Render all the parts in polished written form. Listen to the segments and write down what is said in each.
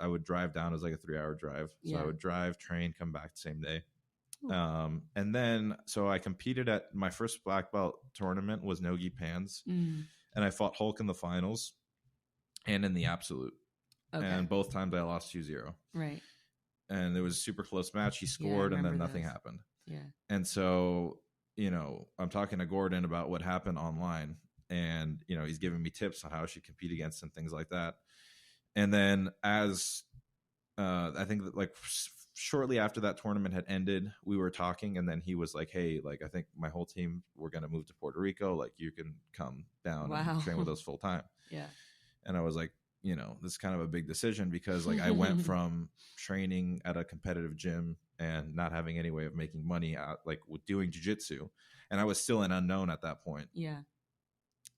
I would drive down. It was like a 3-hour drive. So I would drive, train, come back the same day. And then, so I competed at my first black belt tournament was NoGi Pans. And I fought Hulk in the finals and in the absolute. Okay. And both times I lost 2-0. Right. And it was a super close match. He scored and then nothing happened. Yeah. And so, you know, I'm talking to Gordon about what happened online. And, you know, he's giving me tips on how I should compete against and things like that. And then as I think that like shortly after that tournament had ended, we were talking, and then he was like, hey, like, I think my whole team, we're going to move to Puerto Rico. Like, you can come down and train with us full time. Yeah. And I was like, you know, this is kind of a big decision because like I went from training at a competitive gym and not having any way of making money out, like with doing jiu-jitsu. And I was still an unknown at that point. Yeah.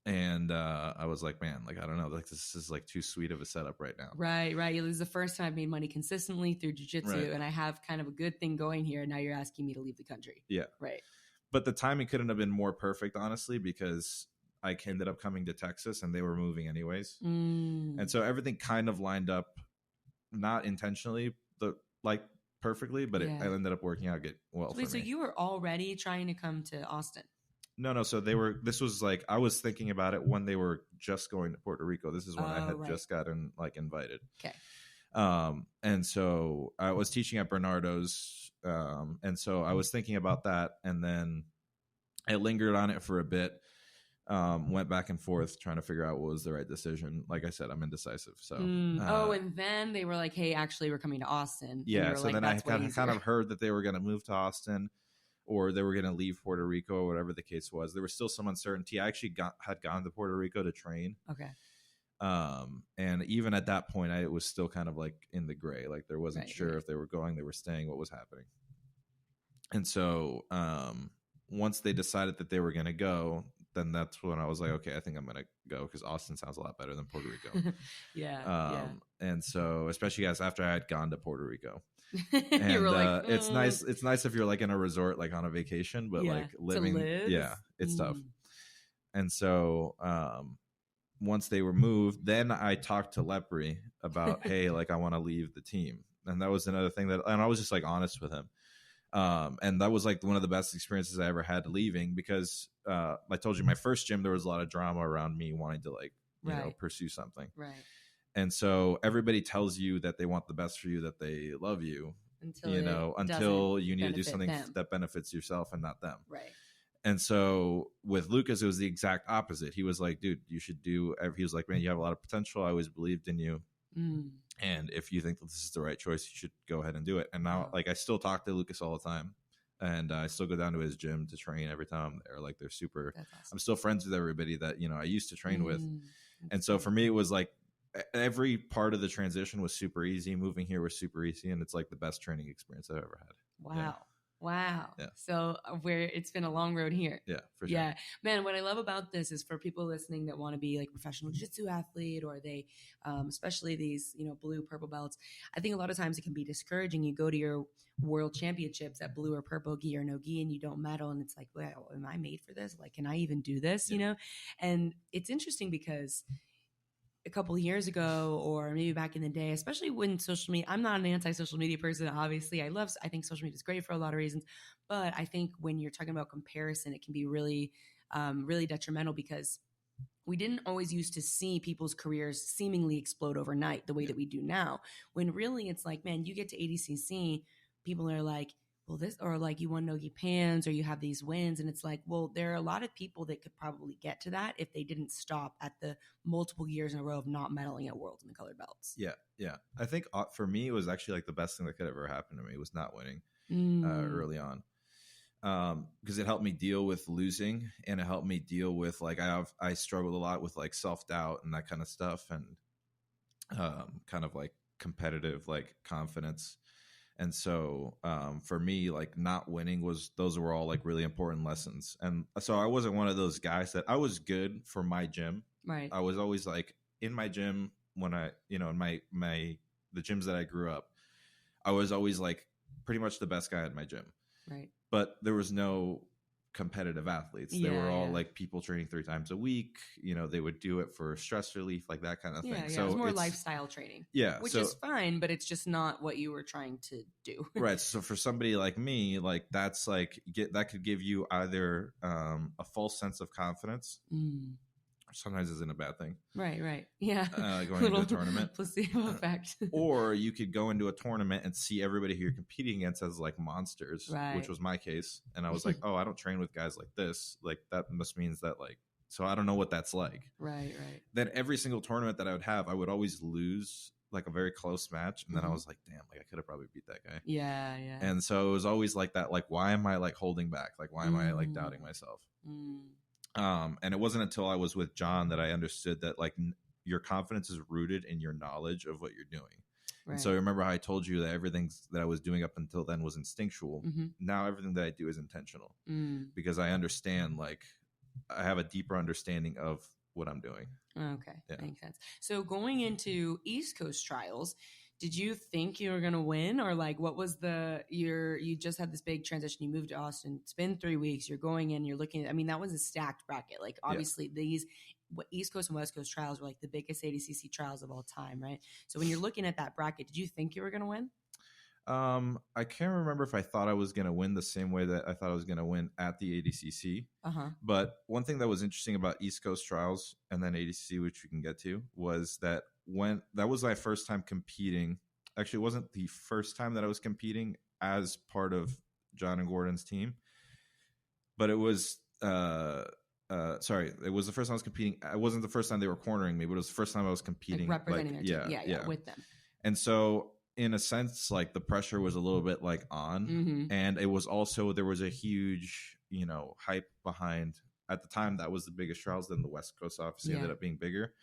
And I was like, man, like, I don't know, like this is like too sweet of a setup right now. Right. This is the first time I've made money consistently through jiu-jitsu, and I have kind of a good thing going here. And now you're asking me to leave the country. Yeah. Right. But the timing couldn't have been more perfect, honestly, because I ended up coming to Texas and they were moving anyways. And so everything kind of lined up, not intentionally, like perfectly, but it ended up working out good. Well, wait, so you were already trying to come to Austin? No. So this was like, I was thinking about it when they were just going to Puerto Rico. This is when I had just gotten like invited. Okay. And so I was teaching at Bernardo's. And so I was thinking about that, and then I lingered on it for a bit. Went back and forth trying to figure out what was the right decision. Like I said, I'm indecisive. So, and then they were like, hey, actually we're coming to Austin. Yeah. So like, then I kind of heard that they were going to move to Austin, or they were going to leave Puerto Rico, or whatever the case was. There was still some uncertainty. I actually had gone to Puerto Rico to train. Okay. And even at that point, I was still kind of like in the gray. Like there wasn't sure if they were going, they were staying, what was happening. And so once they decided that they were going to go, then that's when I was like, okay, I think I'm going to go, because Austin sounds a lot better than Puerto Rico. Yeah. And so, especially guys, after I had gone to Puerto Rico. And you were like, it's nice if you're like in a resort, like on a vacation, but like living, it's tough. And so once they were moved, then I talked to Lepri about, hey, like I want to leave the team. And that was another thing and I was just like honest with him. And that was like one of the best experiences I ever had leaving, because I told you my first gym, there was a lot of drama around me wanting to like, you know, pursue something. Right. And so everybody tells you that they want the best for you, that they love you, until you need to do something that benefits yourself and not them. Right. And so with Lucas, it was the exact opposite. He was like, dude, you should he was like, man, you have a lot of potential. I always believed in you. And if you think that this is the right choice, you should go ahead and do it. And now, like, I still talk to Lucas all the time, and I still go down to his gym to train every time I'm there. Like, they're super, awesome. I'm still friends with everybody that, you know, I used to train with. And so for me, it was like every part of the transition was super easy. Moving here was super easy. And it's like the best training experience I've ever had. Wow. Yeah. Wow. Yeah. So it's been a long road here. Yeah, for sure. Yeah, man. What I love about this is for people listening that want to be like professional jiu-jitsu athlete, or they, especially these, you know, blue, purple belts. I think a lot of times it can be discouraging. You go to your world championships at blue or purple gi or no gi, and you don't medal, and it's like, well, am I made for this? Like, can I even do this? You know? And it's interesting because a couple of years ago, or maybe back in the day, especially when social media, I'm not an anti-social media person, obviously. I think social media is great for a lot of reasons, but I think when you're talking about comparison, it can be really, really detrimental, because we didn't always used to see people's careers seemingly explode overnight the way that we do now, when really it's like, man, you get to ADCC, people are like, well, this, or like you won NoGi Pans, or you have these wins. And it's like, well, there are a lot of people that could probably get to that if they didn't stop at the multiple years in a row of not medaling at Worlds in the colored belts. Yeah. Yeah. I think for me, it was actually like the best thing that could ever happen to me was not winning early on. Because it helped me deal with losing, and it helped me deal with like, I struggled a lot with like self-doubt and that kind of stuff, and kind of like competitive, like confidence. And so for me, like not winning those were all like really important lessons. And so I wasn't one of those guys that I was good for my gym. Right. I was always like in my gym when I, you know, in the gyms that I grew up, I was always like pretty much the best guy at my gym. Right. But there was no competitive athletes. They were all like people training 3 times a week. You know, they would do it for stress relief, like that kind of thing. So it's more lifestyle training. Yeah. Which is fine, but it's just not what you were trying to do. Right. So for somebody like me, like that's like that could give you either a false sense of confidence. Sometimes isn't a bad thing. Right. Yeah. Going into a tournament. Placebo effect. Or you could go into a tournament and see everybody who you're competing against as like monsters, which was my case. And I was like, oh, I don't train with guys like this. Like that must means that like, so I don't know what that's like. Right. Then every single tournament that I would have, I would always lose like a very close match. And then I was like, damn, like I could have probably beat that guy. Yeah. And so it was always like that. Like, why am I like holding back? Like, why am I like doubting myself? And it wasn't until I was with John that I understood that like your confidence is rooted in your knowledge of what you're doing. Right. And so remember how I told you that everything that I was doing up until then was instinctual. Now everything that I do is intentional because I understand, like I have a deeper understanding of what I'm doing. Okay. Yeah. Makes sense. So going into East Coast Trials, did you think you were going to win, or like what was you just had this big transition, you moved to Austin, it's been 3 weeks, you're going in, you're looking at, I mean, that was a stacked bracket. Like obviously these East Coast and West Coast trials were like the biggest ADCC trials of all time. Right. So when you're looking at that bracket, did you think you were going to win? I can't remember if I thought I was going to win the same way that I thought I was going to win at the ADCC. But one thing that was interesting about East Coast Trials and then ADCC, which we can get to, was that when that was my first time competing. Actually, it wasn't the first time that I was competing as part of John and Gordon's team, but it was sorry, it was the first time I was competing. It wasn't the first time they were cornering me, but it was the first time I was competing, like representing their team. Yeah, with them. And so in a sense, like the pressure was a little bit like on, and it was also, there was a huge, you know, hype behind, at the time that was the biggest trials. Then the West Coast obviously ended up being bigger.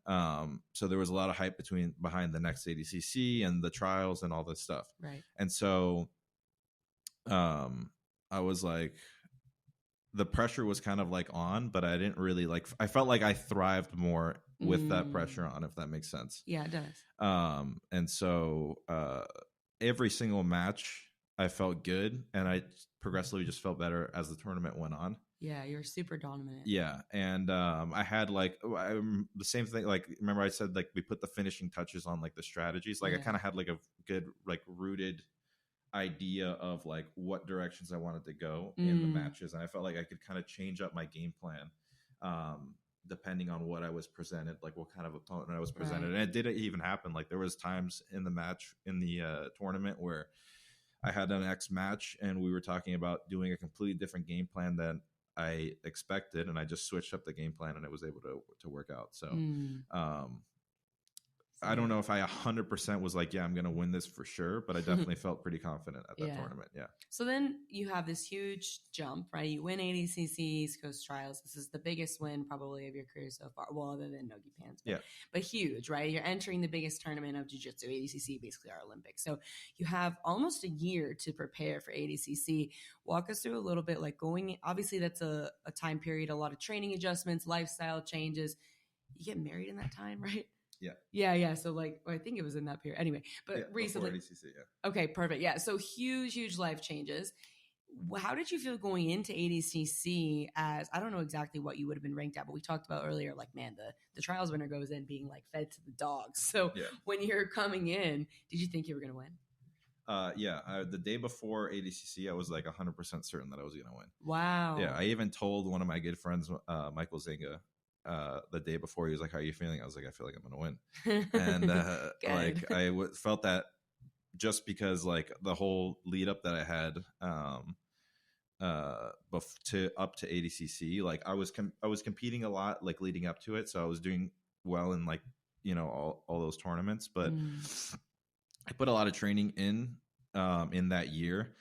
So there was a lot of hype behind the next ADCC and the trials and all this stuff. Right. And so, I was like, the pressure was kind of like on, but I didn't really like, I felt like I thrived more with that pressure on, if that makes sense. Yeah, it does. And so, every single match I felt good, and I progressively just felt better as the tournament went on. Yeah, you're super dominant. Yeah, and I had like the same thing. Like, remember I said like we put the finishing touches on like the strategies. Like I kind of had like a good like rooted idea of like what directions I wanted to go in the matches, and I felt like I could kind of change up my game plan depending on what I was presented, like what kind of opponent I was presented. And it did even happen. Like there was times in the match in the tournament where I had an X match and we were talking about doing a completely different game plan than I expected, and I just switched up the game plan and it was able to work out. So I don't know if I 100% was like, yeah, I'm going to win this for sure, but I definitely felt pretty confident at that tournament. Yeah. So then you have this huge jump, right? You win ADCC East Coast Trials. This is the biggest win probably of your career so far. Well, other than NoGi Pants, but huge, right? You're entering the biggest tournament of jiu-jitsu. ADCC, basically our Olympics. So you have almost a year to prepare for ADCC. Walk us through a little bit, like going, obviously that's a time period, a lot of training adjustments, lifestyle changes. You get married in that time, right? Yeah. So like, I think it was in that period anyway, but recently. ADCC, Okay, perfect. Yeah. So huge life changes. How did you feel going into ADCC as, I don't know exactly what you would have been ranked at, but we talked about earlier, like, man, the trials winner goes in being like fed to the dogs. So when you're coming in, did you think you were going to win? The day before ADCC, I was like 100% certain that I was going to win. Wow. Yeah. I even told one of my good friends, Michael Zinga, the day before, he was like, how are you feeling? I was like, I feel like I'm gonna win. And like I felt that just because like the whole lead up that I had up to ADCC, like I was competing a lot like leading up to it, so I was doing well in like, you know, all those tournaments, but I put a lot of training in that year.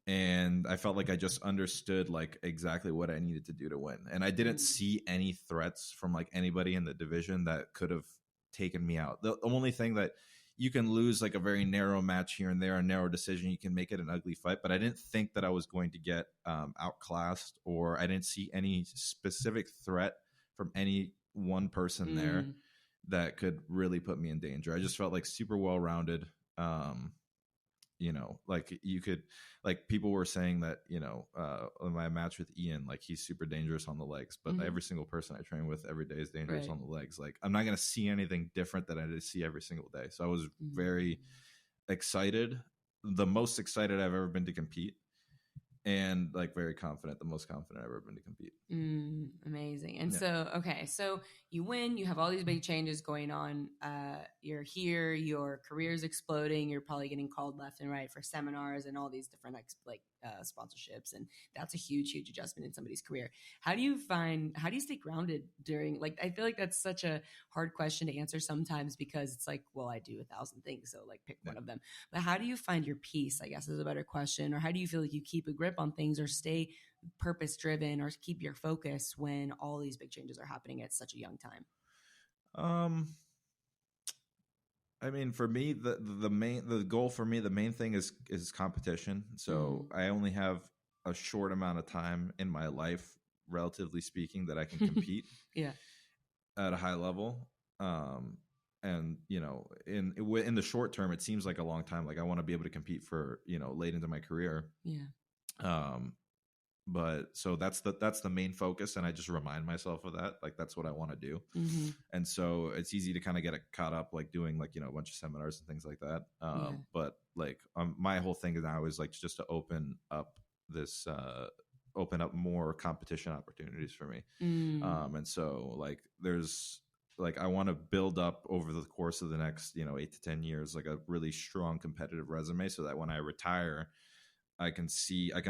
And I felt like I just understood like exactly what I needed to do to win. And I didn't see any threats from like anybody in the division that could have taken me out. The only thing that you can lose like a very narrow match here and there, a narrow decision, you can make it an ugly fight. But I didn't think that I was going to get outclassed, or I didn't see any specific threat from any one person there that could really put me in danger. I just felt like super well-rounded. you know, like you could, like people were saying that, you know, in my match with Ian, like he's super dangerous on the legs, but every single person I train with every day is dangerous on the legs. Like I'm not going to see anything different that I did see every single day. So I was very excited, the most excited I've ever been to compete, and like very confident, the most confident I've ever been to compete. Amazing. And so, okay, so you win, you have all these big changes going on. You're here, your career's exploding. You're probably getting called left and right for seminars and all these different sponsorships. And that's a huge, huge adjustment in somebody's career. How do you stay grounded during, like, I feel like that's such a hard question to answer sometimes because it's like, well, I do 1,000 things. So like pick one of them. But how do you find your peace, I guess is a better question. Or how do you feel like you keep a grip on things or stay purpose driven or keep your focus when all these big changes are happening at such a young time? I mean, for me, the goal for me, the main thing is competition. So I only have a short amount of time in my life, relatively speaking, that I can compete at a high level. And you know, in the short term, it seems like a long time. Like I want to be able to compete for, you know, late into my career. But so that's the main focus, and I just remind myself of that, like that's what I want to do. And so it's easy to kind of get caught up like doing like, you know, a bunch of seminars and things like that. But like my whole thing now is like just to open up more competition opportunities for me. And so like there's like I want to build up over the course of the next, you know, 8 to 10 years like a really strong competitive resume, so that when I retire, I can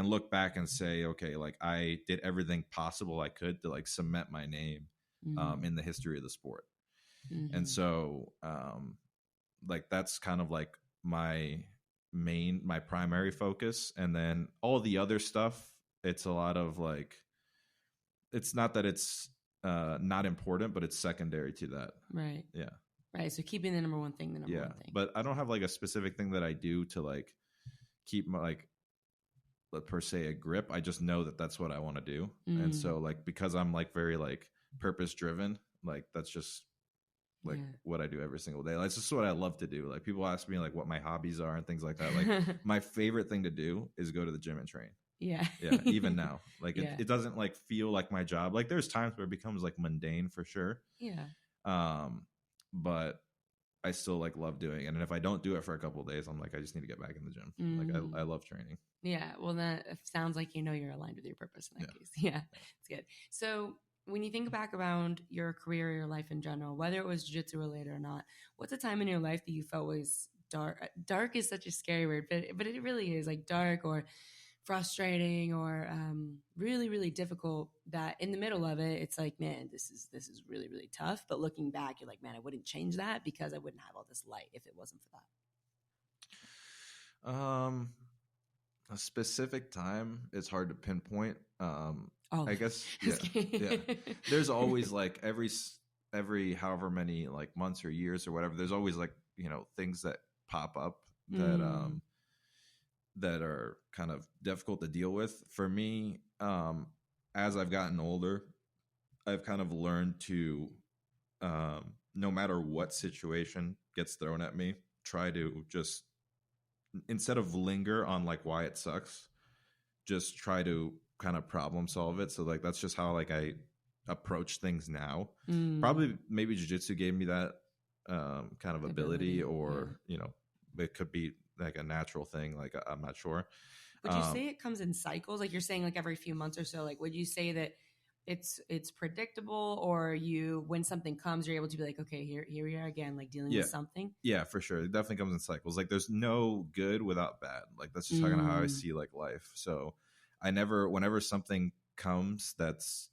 look back and say, okay, like I did everything possible I could to like cement my name in the history of the sport. And so like that's kind of like my primary focus. And then all the other stuff, it's a lot of like, it's not that it's not important, but it's secondary to that. Right. Yeah. Right. So keeping the number one thing, one thing. But I don't have like a specific thing that I do to like keep my like per se a grip. I just know that that's what I want to do. And so like because I'm like very like purpose driven, like that's just like what I do every single day. Like, it's just what I love to do. Like people ask me like what my hobbies are and things like that. Like my favorite thing to do is go to the gym and train. Yeah. Even now, like it doesn't like feel like my job. Like there's times where it becomes like mundane for sure. But I still like love doing it. And if I don't do it for a couple of days, I'm like, I just need to get back in the gym. Like I love training. Yeah. Well, that sounds like, you know, you're aligned with your purpose in that case. Yeah. It's good. So when you think back around your career or your life in general, whether it was jiu-jitsu related or not, what's a time in your life that you felt was dark? Dark is such a scary word, but it really is like dark or frustrating or really, really difficult, that in the middle of it, it's like, man, this is really, really tough. But looking back, you're like, man, I wouldn't change that because I wouldn't have all this light if it wasn't for that. A specific time is hard to pinpoint. I guess, yeah. There's always like every however many like months or years or whatever, there's always like, you know, things that pop up that that are kind of difficult to deal with. For me, as I've gotten older, I've kind of learned to, no matter what situation gets thrown at me, try to just, instead of linger on like why it sucks, just try to kind of problem solve it. So like that's just how like I approach things now. Probably maybe jiu-jitsu gave me that kind of ability, or you know, it could be like a natural thing, like I'm not sure. Would you say it comes in cycles, like you're saying, like every few months or so? Like would you say that it's predictable, or you, when something comes, you're able to be like, okay, here we are again, like dealing with something? Yeah, for sure. It definitely comes in cycles. Like there's no good without bad. Like that's just kind of how I see like life. So whenever something comes that's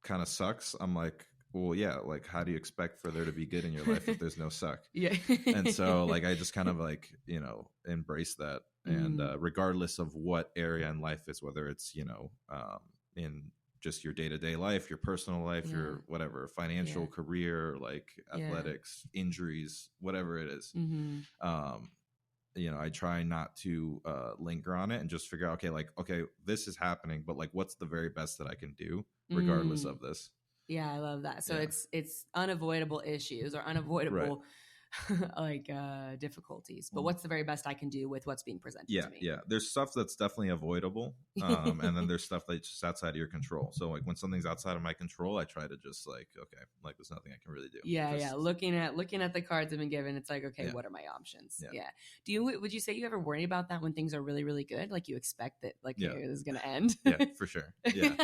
kind of sucks, I'm like, well, yeah, like how do you expect for there to be good in your life if there's no suck? And so like I just kind of like, you know, embrace that. And regardless of what area in life is, whether it's, you know, in just your day-to-day life, your personal life, your whatever, financial, career, like athletics, injuries, whatever it is, you know, I try not to linger on it and just figure out, okay, this is happening, but like what's the very best that I can do regardless of this? Yeah, I love that. So it's unavoidable issues or unavoidable difficulties, but what's the very best I can do with what's being presented to me? Yeah. There's stuff that's definitely avoidable. And then there's stuff that's just outside of your control. So like when something's outside of my control, I try to just like, okay, like there's nothing I can really do. Yeah. Looking at the cards I've been given, it's like, okay, what are my options? Yeah. Would you say you ever worry about that when things are really, really good? Like you expect that like, hey, this is going to end? Yeah, for sure. Yeah.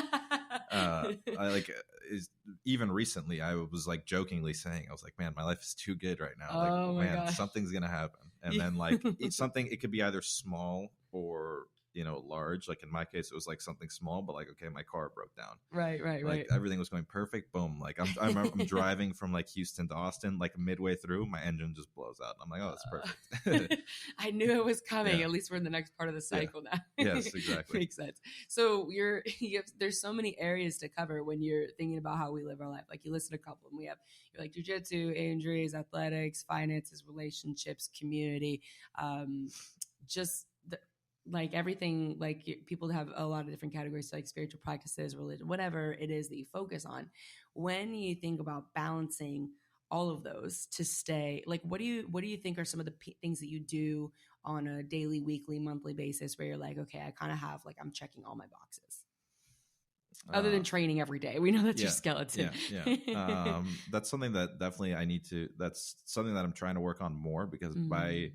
Even recently I was like jokingly saying, I was like, man, my life is too good right now. Like, man, something's going to happen. And then like it could be either small or, large. Like in my case, it was like something small, but like, okay, my car broke down. Right. Like everything was going perfect. Boom. Like I'm driving from like Houston to Austin, like midway through my engine just blows out. I'm like, oh, that's perfect. I knew it was coming. At least we're in the next part of the cycle now. Yes, exactly. Makes sense. So there's so many areas to cover when you're thinking about how we live our life. Like you listed a couple of them. We have like jiu-jitsu, injuries, athletics, finances, relationships, community, like everything, like people have a lot of different categories, so like spiritual practices, religion, whatever it is that you focus on. When you think about balancing all of those to stay, like, what do you think are some of the things that you do on a daily, weekly, monthly basis where you're like, okay, I kind of have like, I'm checking all my boxes other than training every day? We know that's your skeleton. Yeah. That's something that definitely that's something that I'm trying to work on more because by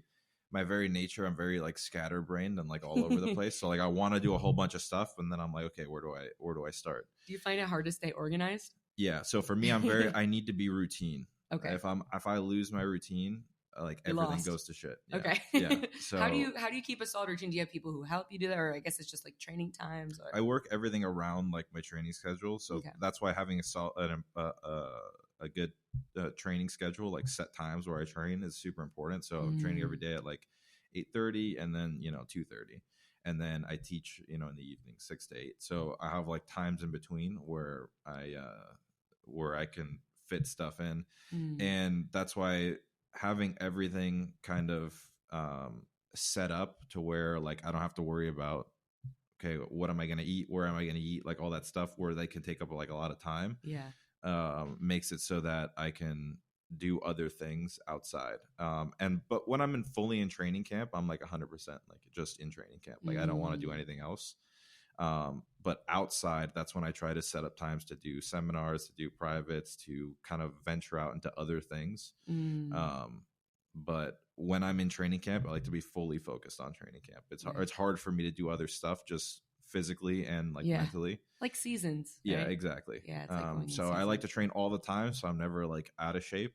my very nature, I'm very like scatterbrained and like all over the place. So like I want to do a whole bunch of stuff, and then I'm like, okay, where do I start? Do you find it hard to stay organized? Yeah. So for me, I need to be routine. Okay. If I lose my routine, like everything goes to shit. Yeah. Okay. Yeah. So how do you keep a solid routine? Do you have people who help you do that, or I guess it's just like training times? Or? I work everything around like my training schedule, so that's why having a good training schedule, like set times where I train, is super important. So I'm training every day at like 8:30 and then 2:30, and then I teach in the evening 6 to 8. So I have like times in between where I can fit stuff in, and that's why having everything kind of set up to where like I don't have to worry about, okay, what am I going to eat? Where am I going to eat? Like all that stuff where they can take up like a lot of time. Yeah. Makes it so that I can do other things outside. But when I'm fully in training camp, I'm like 100% like just in training camp. Like I don't want to do anything else. But outside, that's when I try to set up times to do seminars, to do privates, to kind of venture out into other things. But when I'm in training camp, I like to be fully focused on training camp. It's hard for me to do other stuff just physically and like mentally, like seasons. Right? Yeah, exactly. Yeah. It's like so I like to train all the time, so I'm never like out of shape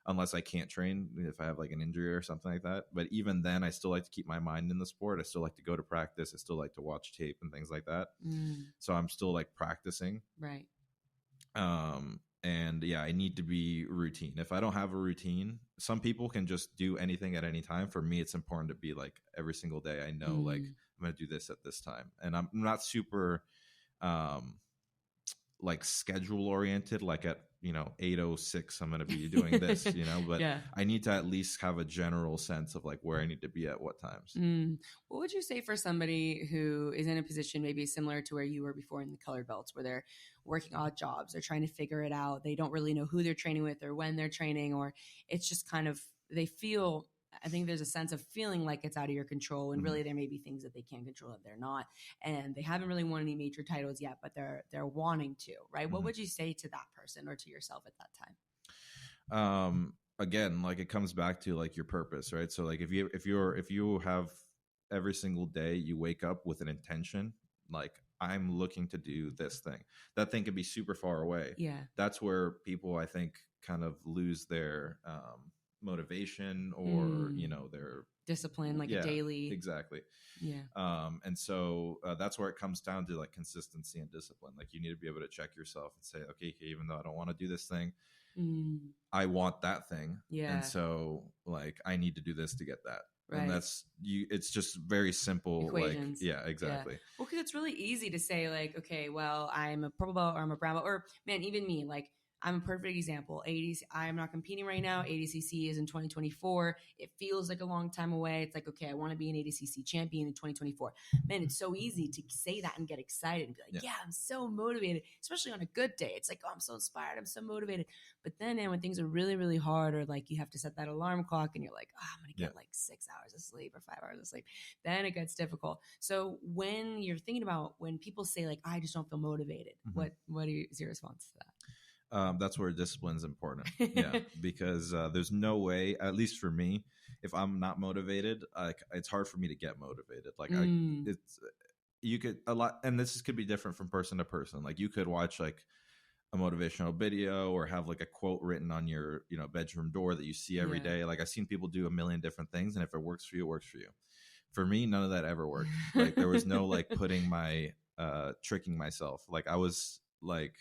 unless I can't train, if I have like an injury or something like that. But even then, I still like to keep my mind in the sport. I still like to go to practice. I still like to watch tape and things like that. So I'm still like practicing. Right. And yeah, I need to be routine. If I don't have a routine, some people can just do anything at any time. For me, it's important to be like every single day I know like I'm going to do this at this time. And I'm not super like schedule oriented, like at 8:06 I'm going to be doing this, but I need to at least have a general sense of like where I need to be at what times. What would you say for somebody who is in a position maybe similar to where you were before in the colored belts, where they're working odd jobs, they're trying to figure it out, they don't really know who they're training with or when they're training, or it's just kind of, I think there's a sense of feeling like it's out of your control, and really there may be things that they can't control that they're not, and they haven't really won any major titles yet, but they're wanting to, right? What would you say to that person or to yourself at that time? Again, like it comes back to like your purpose, right? So like if you have every single day you wake up with an intention, like I'm looking to do this thing, that thing could be super far away. Yeah. That's where people, I think, kind of lose their motivation or their discipline, like a daily. Exactly. Yeah. And so that's where it comes down to like consistency and discipline. Like you need to be able to check yourself and say, okay, even though I don't want to do this thing, I want that thing. Yeah. And so like I need to do this to get that. Right. And it's just very simple. Equations. Like, yeah, exactly. Yeah. Well, because it's really easy to say like, okay, well, I'm a purple belt or I'm a brown belt, or man, even me, like I'm a perfect example. I'm not competing right now. ADCC is in 2024. It feels like a long time away. It's like, okay, I want to be an ADCC champion in 2024. Man, it's so easy to say that and get excited and be like, yeah, I'm so motivated, especially on a good day. It's like, oh, I'm so inspired. I'm so motivated. But then when things are really, really hard, or like you have to set that alarm clock and you're like, oh, I'm going to get like 6 hours of sleep or 5 hours of sleep, then it gets difficult. So when you're thinking about when people say like, I just don't feel motivated, what is your response to that? That's where discipline is important. Yeah, because there's no way, at least for me, if I'm not motivated, like it's hard for me to get motivated. Like you could a lot, and this could be different from person to person. Like you could watch like a motivational video or have like a quote written on your bedroom door that you see every day. Like I've seen people do a million different things, and if it works for you, it works for you. For me, none of that ever worked. Like there was no like putting my tricking myself. Like I was like,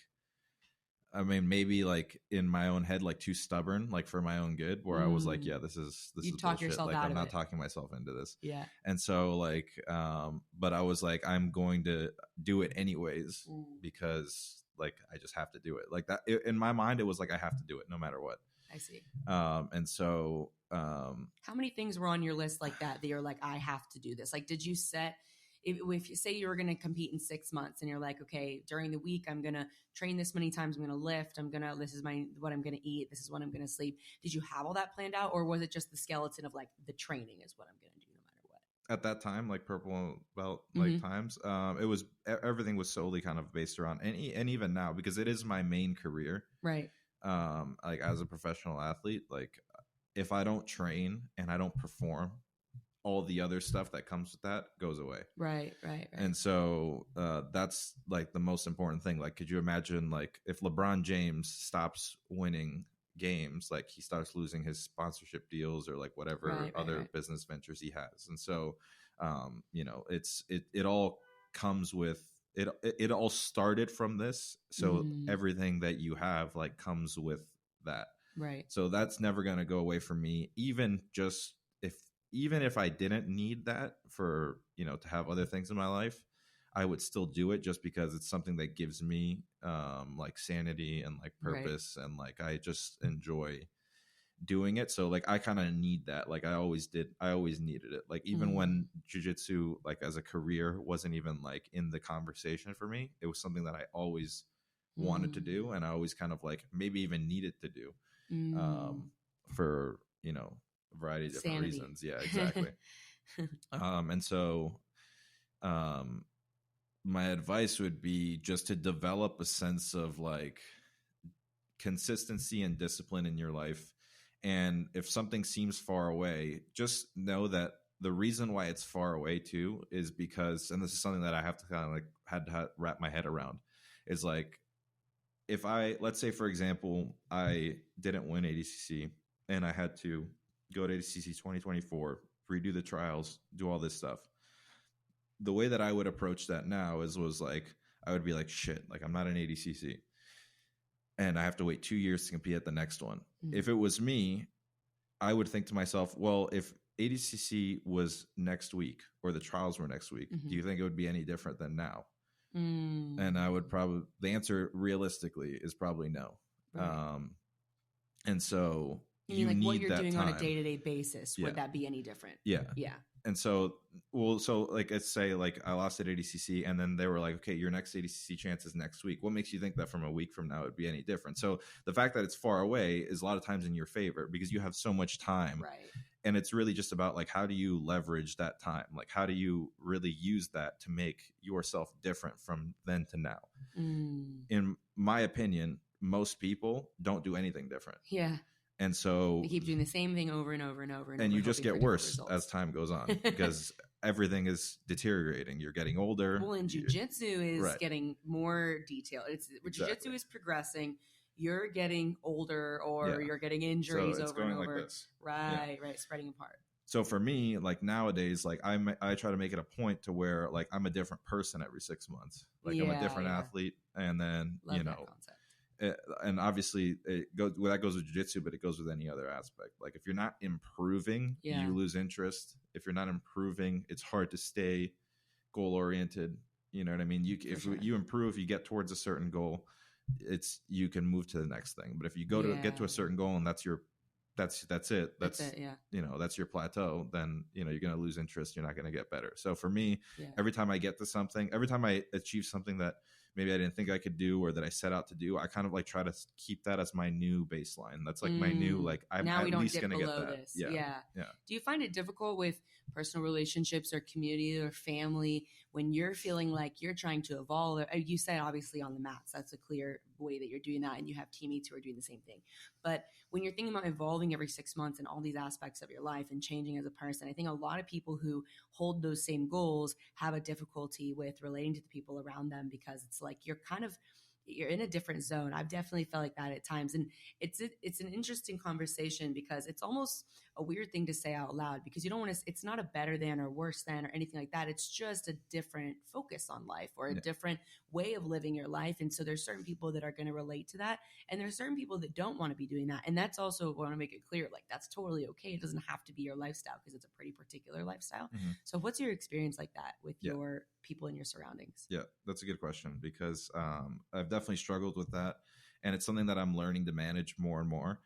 I mean, maybe like in my own head, like too stubborn, like for my own good, where I was like, yeah, this is talk bullshit. Yourself like out I'm of not it. talking myself into this. Yeah. And so like, but I was like, I'm going to do it anyways because like, I just have to do it like that. In my mind, it was like, I have to do it no matter what. I see. And so, how many things were on your list like that you're like, I have to do this? Like, did you set, if you say you were going to compete in 6 months and you're like, okay, during the week, I'm going to train this many times. I'm going to lift. This is what I'm going to eat. This is when I'm going to sleep. Did you have all that planned out? Or was it just the skeleton of like the training is what I'm going to do no matter what? At that time, like purple belt, like times, it was, everything was solely kind of based around, and even now, because it is my main career. Right. Like as a professional athlete, like if I don't train and I don't perform, all the other stuff that comes with that goes away. Right. And so that's like the most important thing. Like, could you imagine like if LeBron James stops winning games, like he starts losing his sponsorship deals or like whatever other business ventures he has. And so, it all comes with it. It all started from this. So everything that you have like comes with that. Right. So that's never going to go away from me. Even if I didn't need that for, to have other things in my life, I would still do it just because it's something that gives me like sanity and like purpose. And like, I just enjoy doing it. So like, I kind of need that. Like I always needed it. Like even when jiu-jitsu, like as a career wasn't even like in the conversation for me, it was something that I always wanted to do. And I always kind of like maybe even needed to do for, a variety of different reasons. Yeah, exactly. And so my advice would be just to develop a sense of like consistency and discipline in your life. And if something seems far away, just know that the reason why it's far away too is because, and this is something that I have to kind of like had to wrap my head around, is like, if let's say for example, I didn't win ADCC and I had to go to ADCC 2024, redo the trials, do all this stuff. The way that I would approach that now was like, I would be like, shit, like I'm not an ADCC and I have to wait 2 years to compete at the next one. If it was me, I would think to myself, well, if ADCC was next week or the trials were next week, do you think it would be any different than now? And I would the answer realistically is probably no. Right. And so you like need what you're that doing time on a day-to-day basis. Would that be any different? Yeah. Yeah. And so like, let's say like I lost at ADCC and then they were like, okay, your next ADCC chance is next week. What makes you think that from a week from now it would be any different? So the fact that it's far away is a lot of times in your favor because you have so much time. Right. And it's really just about like, how do you leverage that time? Like, how do you really use that to make yourself different from then to now? In my opinion, most people don't do anything different. Yeah. And so they keep doing the same thing over and over and over. And you just get worse as time goes on because everything is deteriorating. You're getting older. Well, and jiu-jitsu is getting more detailed. Jiu-jitsu is progressing. You're getting older or you're getting injuries over and over. Like this. Right, spreading apart. So for me, like nowadays, like I try to make it a point to where like I'm a different person every 6 months. Like I'm a different athlete. And then, Love that concept. And obviously that goes with jiu-jitsu, but it goes with any other aspect. Like if you're not improving, you lose interest. If you're not improving, it's hard to stay goal oriented. You know what I mean? If you improve, you get towards a certain goal. you can move to the next thing. But if you go to get to a certain goal and that's it. That's it, yeah. That's your plateau, then, you're going to lose interest. You're not going to get better. So for me, every time I get to something, every time I achieve something that maybe I didn't think I could do or that I set out to do, I kind of like try to keep that as my new baseline. That's like my new, like, I'm at least going to get that. This. Yeah. Do you find it difficult with personal relationships or community or family when you're feeling like you're trying to evolve? You said obviously on the mats, that's a clear way that you're doing that, and you have teammates who are doing the same thing. But when you're thinking about evolving every 6 months in all these aspects of your life and changing as a person, I think a lot of people who hold those same goals have a difficulty with relating to the people around them, because it's like you're in a different zone. I've definitely felt like that at times. And it's an interesting conversation, because it's almost a weird thing to say out loud, because you don't want to, it's not a better than or worse than or anything like that. It's just a different focus on life, or a different way of living your life. And so there's certain people that are going to relate to that. And there's certain people that don't want to be doing that. And that's also, I want to make it clear, like, that's totally okay. It doesn't have to be your lifestyle, because it's a pretty particular lifestyle. Mm-hmm. So what's your experience like that with your people in your surroundings? Yeah, that's a good question, because I've definitely struggled with that. And it's something that I'm learning to manage more and more.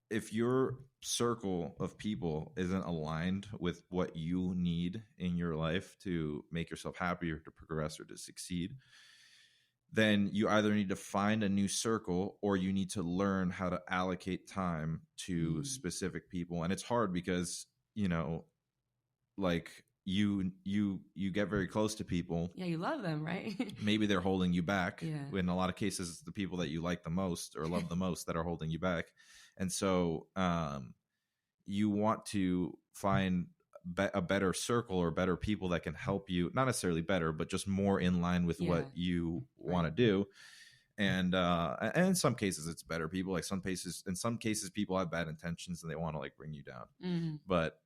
If your circle of people isn't aligned with what you need in your life to make yourself happier, to progress, or to succeed, then you either need to find a new circle, or you need to learn how to allocate time to specific people. And it's hard because, like you get very close to people. Yeah, you love them, right? Maybe they're holding you back. Yeah. In a lot of cases, it's the people that you like the most or love the most that are holding you back. And so you want to find a better circle or better people that can help you, not necessarily better, but just more in line with what you want to do. And in some cases it's better people. Like in some cases people have bad intentions and they want to like bring you down. Mm-hmm. But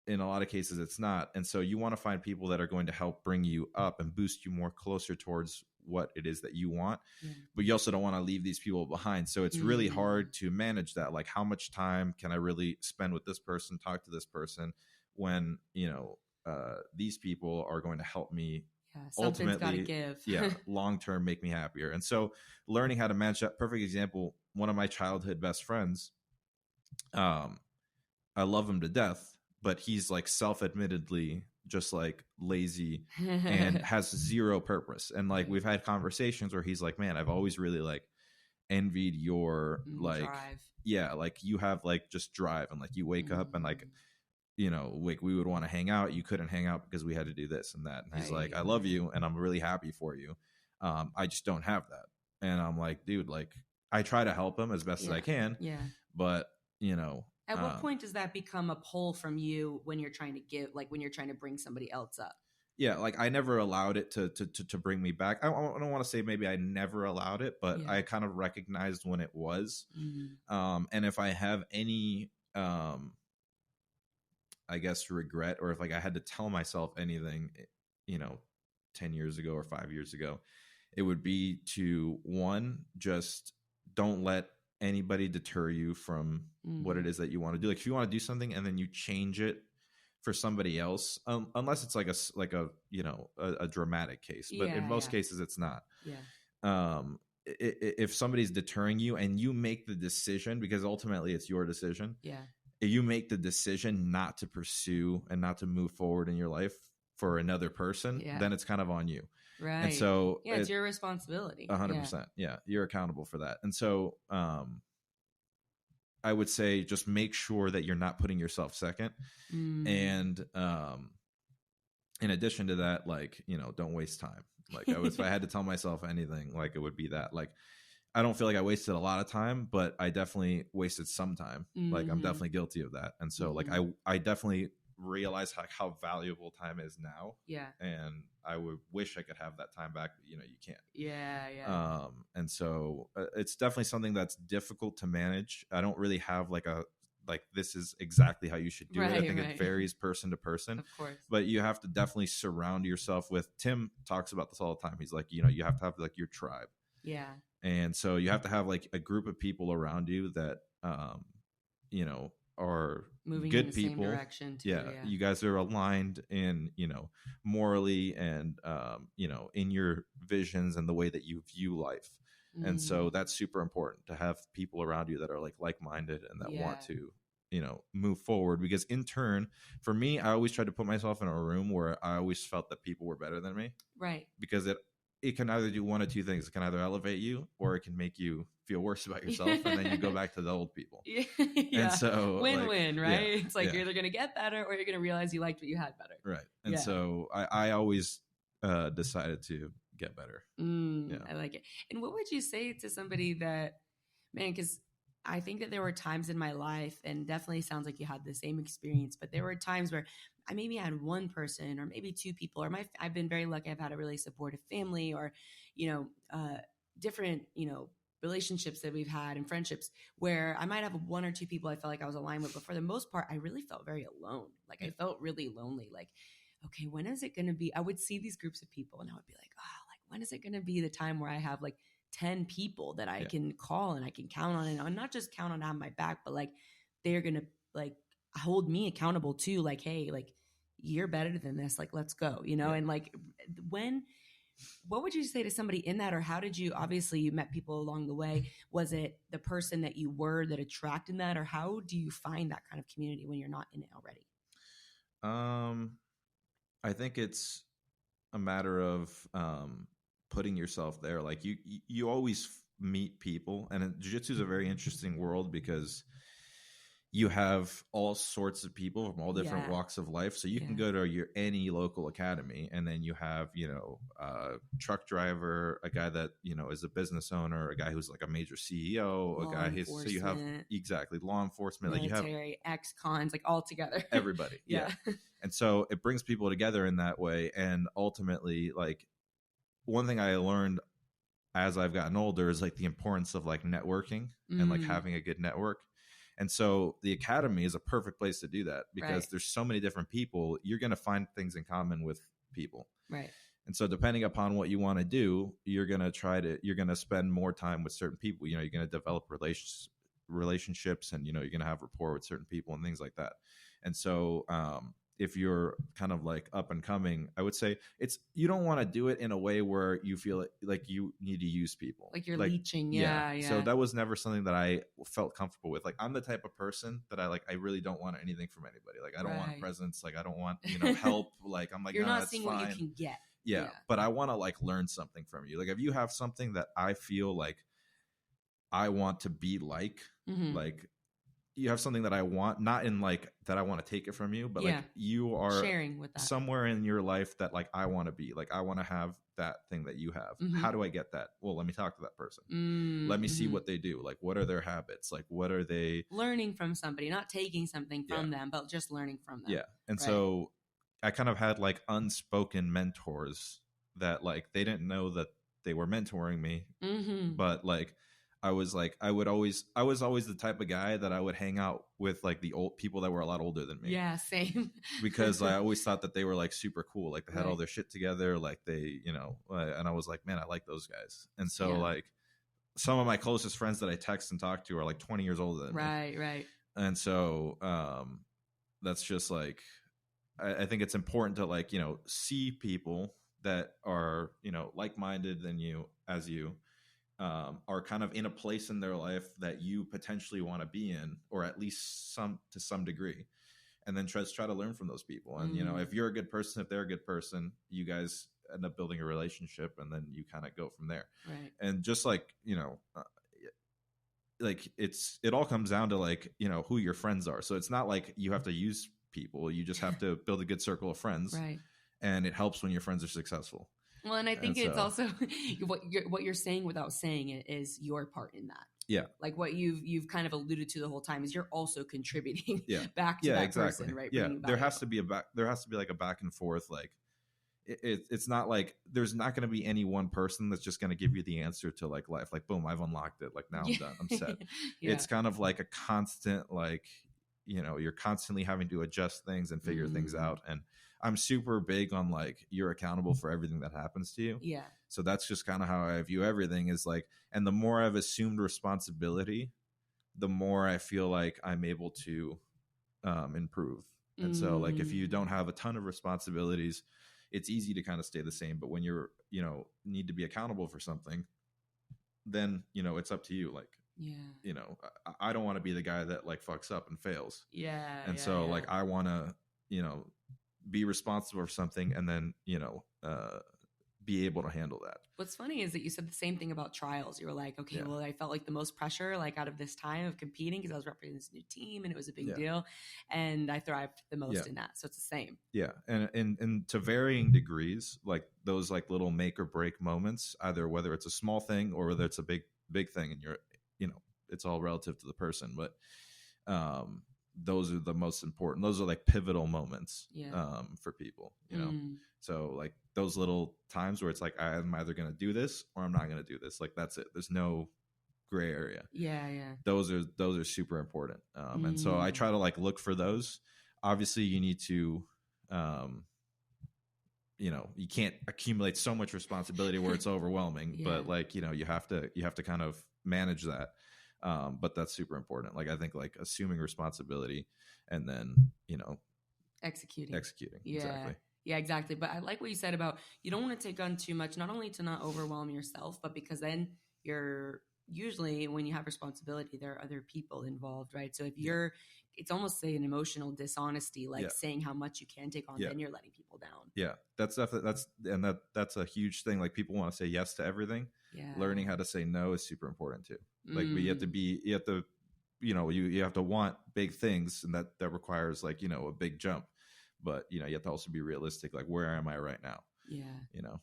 in a lot of cases it's not. And so you want to find people that are going to help bring you up and boost you more closer towards what it is that you want. But you also don't want to leave these people behind. So it's really hard to manage that. Like, how much time can I really spend with this person, talk to this person, when, these people are going to help me ultimately gotta give. long-term make me happier. And so learning how to manage that. Perfect example, one of my childhood best friends, I love him to death, but he's like self-admittedly just like lazy and has zero purpose. And like, we've had conversations where he's like, man, I've always really like envied your like drive. Yeah, like you have like just drive, and like you wake up and like, like we would want to hang out, you couldn't hang out because we had to do this and that. And he's like, I love you and I'm really happy for you. I just don't have that. And I'm like, dude, like I try to help him as best as I can. Yeah. But at what point does that become a pull from you when you're trying to give, like when you're trying to bring somebody else up? Yeah, like I never allowed it to bring me back. I don't want to say maybe I never allowed it, but I kind of recognized when it was. Mm-hmm. And if I have any, I guess, regret, or if like I had to tell myself anything, 10 years ago or 5 years ago, it would be to, one, just don't let anybody deter you from what it is that you want to do. Like if you want to do something and then you change it for somebody else, unless it's like a dramatic case, but in most cases it's not. If somebody's deterring you and you make the decision, because ultimately it's your decision, if you make the decision not to pursue and not to move forward in your life for another person, then it's kind of on you. Right. And so it's your responsibility. 100%. Yeah. You're accountable for that. And so, I would say just make sure that you're not putting yourself second. And, in addition to that, like, don't waste time. Like if I had to tell myself anything, like it would be that. Like, I don't feel like I wasted a lot of time, but I definitely wasted some time. Like I'm definitely guilty of that. And so like, I definitely realize how valuable time is now. Yeah. And I would wish I could have that time back, but you can't. Yeah. And so it's definitely something that's difficult to manage. I don't really have like this is exactly how you should do it. I think it varies person to person. Of course. But you have to definitely surround yourself with, Tim talks about this all the time. He's like, you have to have like your tribe. Yeah. And so you have to have like a group of people around you that, are moving good in the people. same direction too. Yeah, you guys are aligned in, morally and in your visions and the way that you view life. And so that's super important to have people around you that are like-minded and that want to move forward, because in turn, for me, I always tried to put myself in a room where I always felt that people were better than me, right? because it can either do one of two things. It can either elevate you or it can make you feel worse about yourself, and then you go back to the old people. Yeah. And so win-win, right? It's like yeah. you're either going to get better or you're going to realize you liked what you had better. Right. And so I always decided to get better. I like it. And what would you say to somebody that, man, because I think that there were times in my life, and definitely sounds like you had the same experience, but there were times where I maybe had one person or maybe two people, or I've been very lucky. I've had a really supportive family, or, different, relationships that we've had and friendships where I might have one or two people I felt like I was aligned with, but for the most part, I really felt very alone. Like I felt really lonely. Like, okay, when is it going to be? I would see these groups of people and I would be like, oh, like, when is it going to be the time where I have like 10 people that I can call and I can count on, and not just count on to have my back, but like they're going to like hold me accountable too. Like, hey, like you're better than this. Like, let's go, and like what would you say to somebody in that? Or how did you, obviously you met people along the way. Was it the person that you were that attracted that? Or how do you find that kind of community when you're not in it already? I think it's a matter of putting yourself there. Like you always meet people, and jiu-jitsu is a very interesting world because you have all sorts of people from all different walks of life. So you can go to any local academy, and then you have, a truck driver, a guy that, is a business owner, a guy who's like a major CEO, a guy who's, so you have exactly law enforcement, military, like you have ex-cons, like all together, everybody. Yeah. And so it brings people together in that way. And ultimately, like one thing I learned as I've gotten older is like the importance of like networking and like having a good network. And so the academy is a perfect place to do that, because there's so many different people. You're going to find things in common with people. Right. And so depending upon what you want to do, you're going to spend more time with certain people. You're going to develop relationships, and, you're going to have rapport with certain people and things like that. And so, if you're kind of like up and coming, I would say you don't want to do it in a way where you feel like you need to use people. Like you're leeching. Yeah. So that was never something that I felt comfortable with. Like I'm the type of person that I really don't want anything from anybody. Like I don't want presents. Like I don't want, help. Like I'm like, you're not seeing what you can get. Yeah. But I want to like learn something from you. Like if you have something that I feel like I want to be like you have something that I want, not in like that I want to take it from you, but like you are sharing with that somewhere in your life that like I want to be, like I want to have that thing that you have. How do I get that? Well, let me talk to that person. Let me see what they do. Like, what are their habits? Like, what are they learning from somebody, not taking something from them, but just learning from them. Yeah. And so I kind of had like unspoken mentors that like, they didn't know that they were mentoring me, but like, I was always the type of guy that I would hang out with like the old people that were a lot older than me. Yeah, same. Because I always thought that they were like super cool. Like they had all their shit together. Like they, and I was like, man, I like those guys. And so like some of my closest friends that I text and talk to are like 20 years older than me. Right. And so that's just like, I think it's important to like, see people that are, like-minded than you, as you, are kind of in a place in their life that you potentially want to be in, or at least to some degree, and then try to learn from those people. And if you're a good person, if they're a good person, you guys end up building a relationship, and then you kind of go from there. Right. And just like like it all comes down to like who your friends are. So it's not like you have to use people, you just have to build a good circle of friends. Right. And it helps when your friends are successful. Well, and I think it's also what you're saying without saying it is your part in that. Yeah. Like what you've kind of alluded to the whole time is you're also contributing back to that person, right? Yeah. There has to be like a back and forth. Like it's not like there's not going to be any one person that's just going to give you the answer to like life. Like, boom, I've unlocked it. Like now I'm done. I'm set. It's kind of like a constant, like, you're constantly having to adjust things and figure things out. And I'm super big on like, you're accountable for everything that happens to you. Yeah. So that's just kind of how I view everything is like, and the more I've assumed responsibility, the more I feel like I'm able to improve. And so like if you don't have a ton of responsibilities, it's easy to kind of stay the same. But when you're, need to be accountable for something, then, it's up to you. Like, I don't want to be the guy that like fucks up and fails. And so like, I want to, be responsible for something and then, be able to handle that. What's funny is that you said the same thing about trials. You were like, okay, well, I felt like the most pressure like out of this time of competing because I was representing this new team and it was a big deal. And I thrived the most in that. So it's the same. Yeah. And to varying degrees, like those like little make or break moments, either whether it's a small thing or whether it's a big thing and you're, it's all relative to the person. But those are the most important. Those are like pivotal moments for people, So like those little times where it's like, I'm either going to do this or I'm not going to do this. Like, that's it. There's no gray area. Those are super important. And so I try to like look for those. Obviously you need to, you can't accumulate so much responsibility where it's overwhelming, but like, you have to kind of manage that. But that's super important. Like, I think like assuming responsibility and then, executing. Exactly. Yeah, exactly. But I like what you said about you don't want to take on too much, not only to not overwhelm yourself, but because then you're usually when you have responsibility, there are other people involved, right? So if you're, it's almost say an emotional dishonesty, like saying how much you can take on, then you're letting people down. Yeah, that's definitely, that's a huge thing. Like people want to say yes to everything. Learning how to say no is super important too. Like you have to want big things, and that requires like, a big jump. But, you have to also be realistic. Like, where am I right now?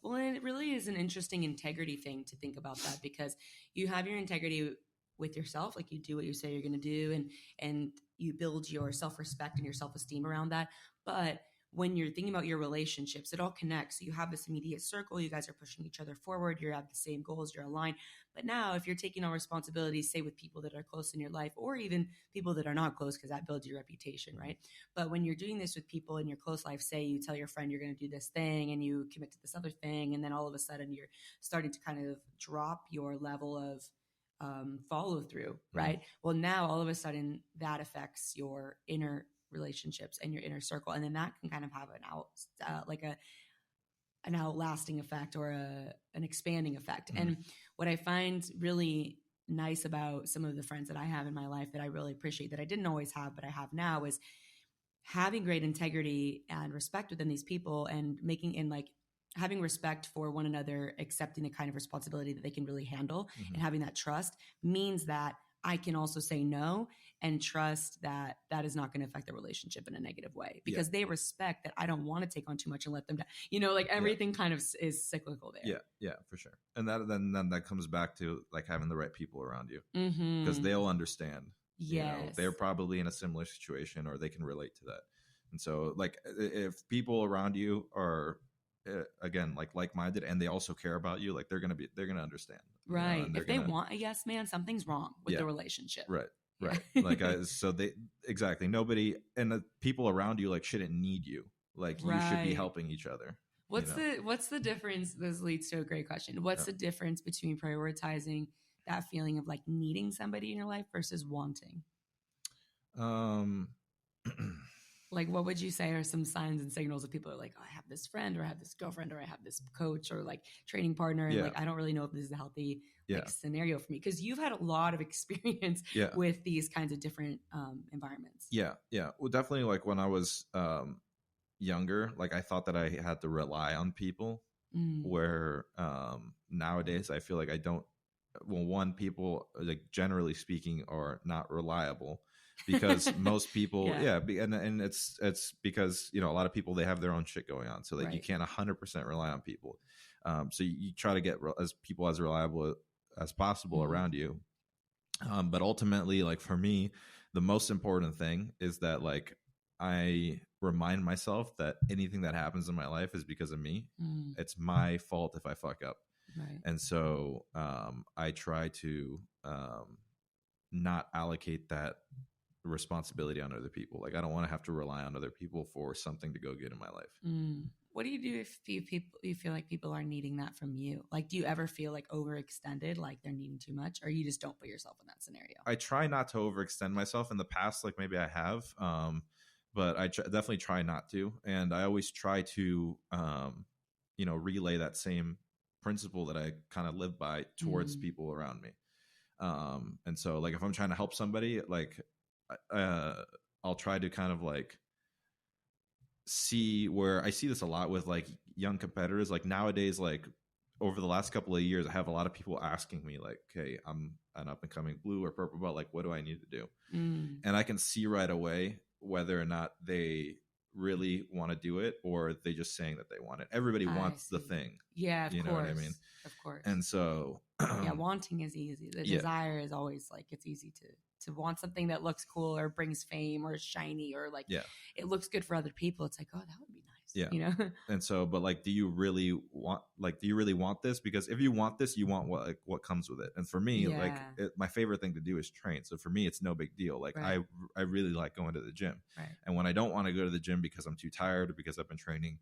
Well, and it really is an interesting integrity thing to think about that, because you have your integrity with yourself. Like you do what you say you're going to do, and you build your self-respect and your self-esteem around that. But when you're thinking about your relationships, it all connects. So you have this immediate circle. You guys are pushing each other forward. You have the same goals. You're aligned. But now if you're taking on responsibilities, say with people that are close in your life or even people that are not close, because that builds your reputation, right? But when you're doing this with people in your close life, say you tell your friend you're going to do this thing and you commit to this other thing, and then all of a sudden you're starting to kind of drop your level of follow through, right? Well, now all of a sudden that affects your inner relationships and your inner circle, and then that can kind of have an outlasting effect or an expanding effect. And what I find really nice about some of the friends that I have in my life that I really appreciate, that I didn't always have but I have now, is having great integrity and respect within these people, and having respect for one another, accepting the kind of responsibility that they can really handle, and having that trust means that I can also say no and trust that that is not going to affect the relationship in a negative way, because they respect that I don't want to take on too much and let them down. Like everything kind of is cyclical there. Yeah, for sure. And then that comes back to like having the right people around you, because they'll understand. They're probably in a similar situation, or they can relate to that. And so like if people around you are again like-minded and they also care about you, like they're gonna understand, right? If they want a yes man, something's wrong with the relationship, right? Like nobody, and the people around you like shouldn't need you. Like you should be helping each other. What's the difference? This leads to a great question. What's the difference between prioritizing that feeling of like needing somebody in your life versus wanting? Like, what would you say are some signs and signals that people are like, oh, I have this friend, or I have this girlfriend, or I have this coach, or like training partner, and like I don't really know if this is a healthy scenario for me? Because you've had a lot of experience with these kinds of different environments. Well, definitely like when I was younger, like I thought that I had to rely on people, where nowadays I feel like I don't. Well, one, people like generally speaking are not reliable, because most people and it's because a lot of people, they have their own shit going on, so like you can't 100% rely on people. So you try to get as reliable as possible around you, but ultimately, like for me, the most important thing is that like I remind myself that anything that happens in my life is because of me. It's my fault if I fuck up. And so I try to not allocate that responsibility on other people. Like I don't want to have to rely on other people for something to go good in my life. What do you do if you feel like people are needing that from you? Like, do you ever feel like overextended, like they're needing too much, or you just don't put yourself in that scenario? I try not to overextend myself. In the past, like maybe I have, but I definitely try not to. And I always try to, relay that same principle that I kind of live by towards people around me. And so like, if I'm trying to help somebody, like, I'll try to kind of like see where I see this a lot with like young competitors. Like nowadays, like over the last couple of years, I have a lot of people asking me like, hey, I'm an up and coming blue or purple belt. Like, what do I need to do? And I can see right away whether or not they really want to do it or they just saying that they want it. Everybody wants the thing. Yeah, of you know course. what I mean? Of course. And so yeah, wanting is easy. The desire is always like, it's easy to want something that looks cool or brings fame or is shiny or like it looks good for other people. It's like, oh, that would be nice. Yeah. You know? And so, but like, do you really want this? Because if you want this, you want what comes with it. And for me, like my favorite thing to do is train. So for me, it's no big deal. Like I really like going to the gym. Right. And when I don't want to go to the gym because I'm too tired or because I've been training,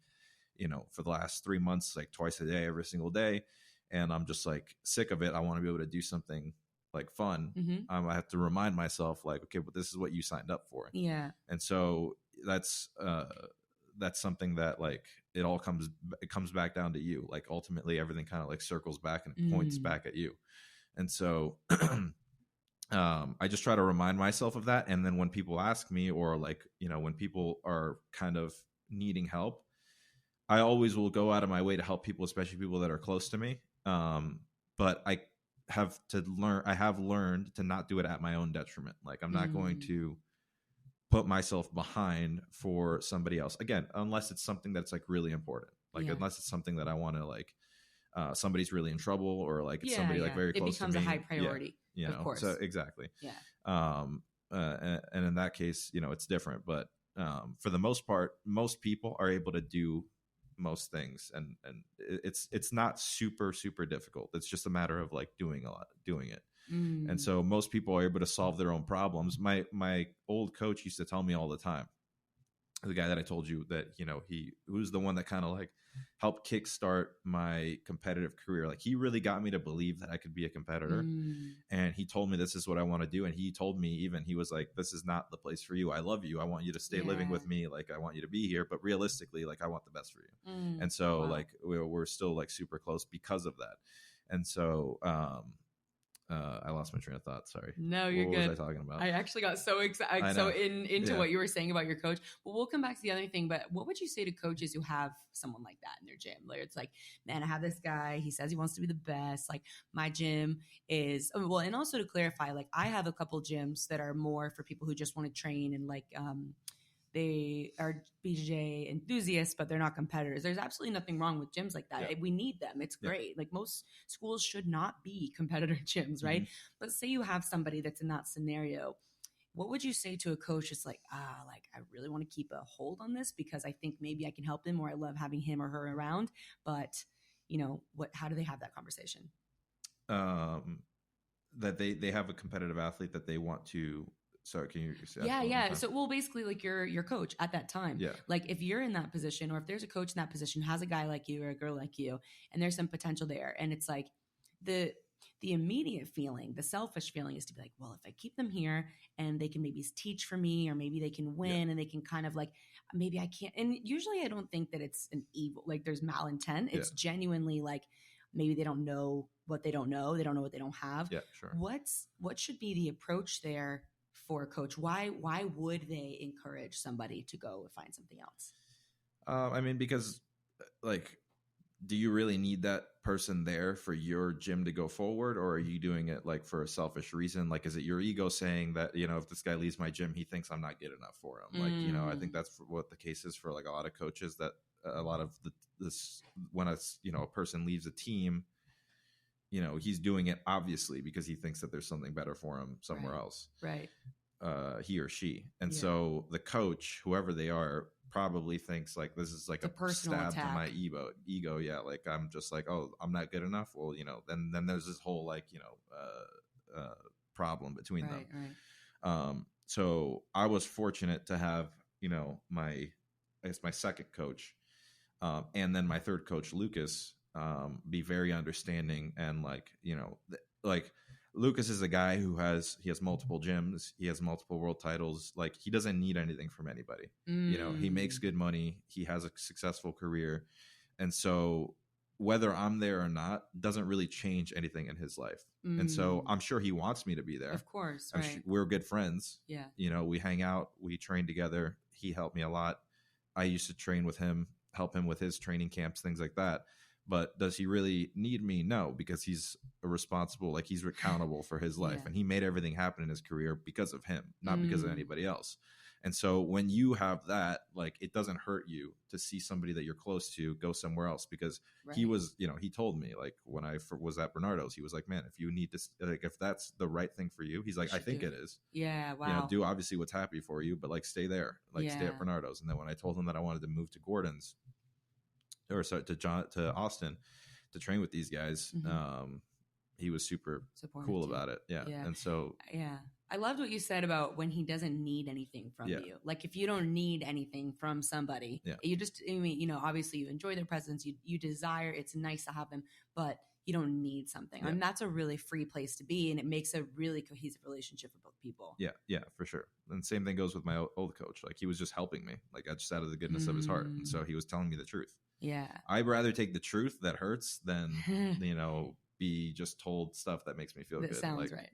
for the last 3 months, like twice a day, every single day, and I'm just like sick of it, I want to be able to do something like fun. I have to remind myself like, okay, but this is what you signed up for. Yeah. And so that's something that like it comes back down to you. Like ultimately everything kind of like circles back and points back at you. And so I just try to remind myself of that. And then when people ask me or like, when people are kind of needing help, I always will go out of my way to help people, especially people that are close to me. But I have learned to not do it at my own detriment. Like I'm not going to put myself behind for somebody else, again, unless it's something that's like really important. Like unless it's something that I want to like somebody's really in trouble or like it's somebody like very close to me. It becomes a high priority. Of course. So exactly. Yeah. And in that case, it's different. But for the most part, most people are able to do most things, and it's not super difficult. It's just a matter of like doing it. And so most people are able to solve their own problems. My old coach used to tell me all the time, the guy that I told you that he was the one that kind of like helped kickstart my competitive career. Like he really got me to believe that I could be a competitor. And he told me this is what I want to do. And he told me he was like, this is not the place for you. I love you. I want you to stay living with me. Like I want you to be here, but realistically, like I want the best for you. And so like we're still like super close because of that. And so I lost my train of thought. Sorry. No, you're good. What was I talking about? I actually got so excited, into what you were saying about your coach. But we'll come back to the other thing. But what would you say to coaches who have someone like that in their gym? Where it's like, man, I have this guy. He says he wants to be the best. Like my gym is well, and also to clarify, like I have a couple gyms that are more for people who just want to train and like they are BJJ enthusiasts, but they're not competitors. There's absolutely nothing wrong with gyms like that. Yeah. We need them. It's great. Like most schools should not be competitor gyms, right? But say you have somebody that's in that scenario. What would you say to a coach that's like, like I really want to keep a hold on this because I think maybe I can help him or I love having him or her around, but how do they have that conversation? That they have a competitive athlete that they want to. Sorry, can you? Yeah. So, well, basically, like your coach at that time. Yeah. Like, if you're in that position, or if there's a coach in that position, has a guy like you or a girl like you, and there's some potential there, and it's like the immediate feeling, the selfish feeling, is to be like, well, if I keep them here, and they can maybe teach for me, or maybe they can win, and they can kind of like, maybe I can't. And usually, I don't think that it's an evil, like there's malintent. It's genuinely like maybe they don't know what they don't know. They don't know what they don't have. Yeah, sure. What should be the approach there? For a coach, why would they encourage somebody to go and find something else? I mean, because like, do you really need that person there for your gym to go forward, or are you doing it like for a selfish reason? Like, is it your ego saying that, if this guy leaves my gym, he thinks I'm not good enough for him? Like, I think that's what the case is for like a lot of coaches, that a lot of this, when a person leaves a team, he's doing it obviously because he thinks that there's something better for him somewhere else. Right. He or she. And so the coach, whoever they are, probably thinks like this is like a personal stab attack to my ego. Yeah. Like I'm just like, oh, I'm not good enough. Well, then there's this whole like, problem between them. Right. so I was fortunate to have, you know, I guess my second coach, and then my third coach, Lucas, be very understanding. And like, you know, like Lucas is a guy who has multiple gyms, he has multiple world titles. Like, he doesn't need anything from anybody. You know, he makes good money, he has a successful career, and so whether I'm there or not doesn't really change anything in his life. And so I'm sure he wants me to be there. Of course, right. We're good friends. Yeah. You know, we hang out, we train together. He helped me a lot. I used to train with him, help him with his training camps, things like that. But does he really need me? No, because he's responsible, like he's accountable for his life. And he made everything happen in his career because of him, not because of anybody else. And so when you have that, like, it doesn't hurt you to see somebody that you're close to go somewhere else, because he was, you know, he told me, like, when I was at Bernardo's, he was like, man, if you need to, like, if that's the right thing for you, he's like, I think it is. Yeah. Wow. You know, do obviously what's happy for you, but like, stay there, like stay at Bernardo's. And then when I told him that I wanted to move to Gordon's, or sorry, to Austin to train with these guys, he was super cool about it. Yeah. And so, I loved what you said about when he doesn't need anything from you. Like, if you don't need anything from somebody, you just, I mean, you know, obviously you enjoy their presence, you desire, it's nice to have them, but you don't need something. And that's a really free place to be. And it makes a really cohesive relationship for both people. Yeah, for sure. And same thing goes with my old coach. Like, he was just helping me, like, just out of the goodness of his heart. And so he was telling me the truth. Yeah. I'd rather take the truth that hurts than, you know, be just told stuff that makes me feel good. Sounds like, right.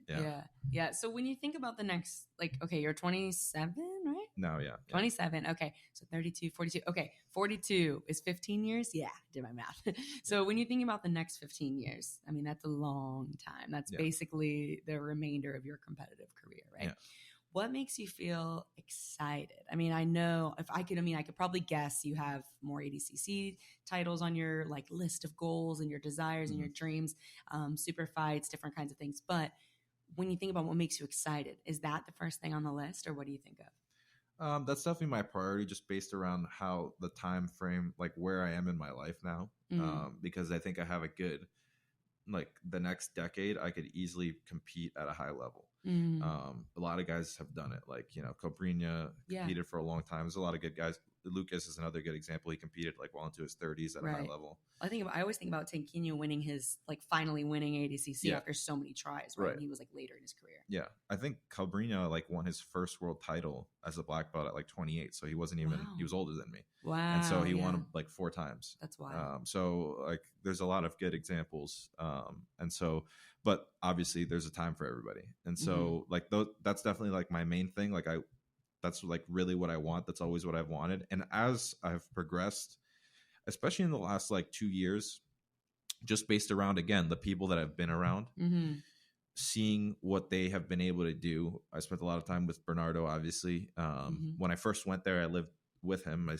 Yeah. So when you think about the next, like, okay, you're 27, right? No, 27. Okay. So 32, 42. Okay. 42 is 15 years. Yeah. Did my math. So when you think about the next 15 years, I mean, that's a long time. That's basically the remainder of your competitive career, right? What makes you feel excited? I mean, I know if I could, I could probably guess you have more ADCC titles on your like list of goals and your desires and your dreams, super fights, different kinds of things. But when you think about what makes you excited, is that the first thing on the list, or what do you think of? That's definitely my priority, just based around how the time frame, like where I am in my life now, because I think I have a good, like, the next decade, I could easily compete at a high level. A lot of guys have done it, like, you know, Cobrinha competed for a long time. There's a lot of good guys. Lucas is another good example. He competed like well into his 30s at a high level. I always think about Tanquinho winning finally winning ADCC after so many tries, right? And he was like later in his career. Yeah, I think Cobrinha like won his first world title as a black belt at like 28, so he wasn't even he was older than me. Wow. And so he won like 4 times. That's wild. So like there's a lot of good examples, and so, but obviously there's a time for everybody. And so like that's definitely like my main thing. Like that's like really what I want. That's always what I've wanted. And as I've progressed, especially in the last like 2 years, just based around, again, the people that I've been around, seeing what they have been able to do. I spent a lot of time with Bernardo, obviously. When I first went there, I lived with him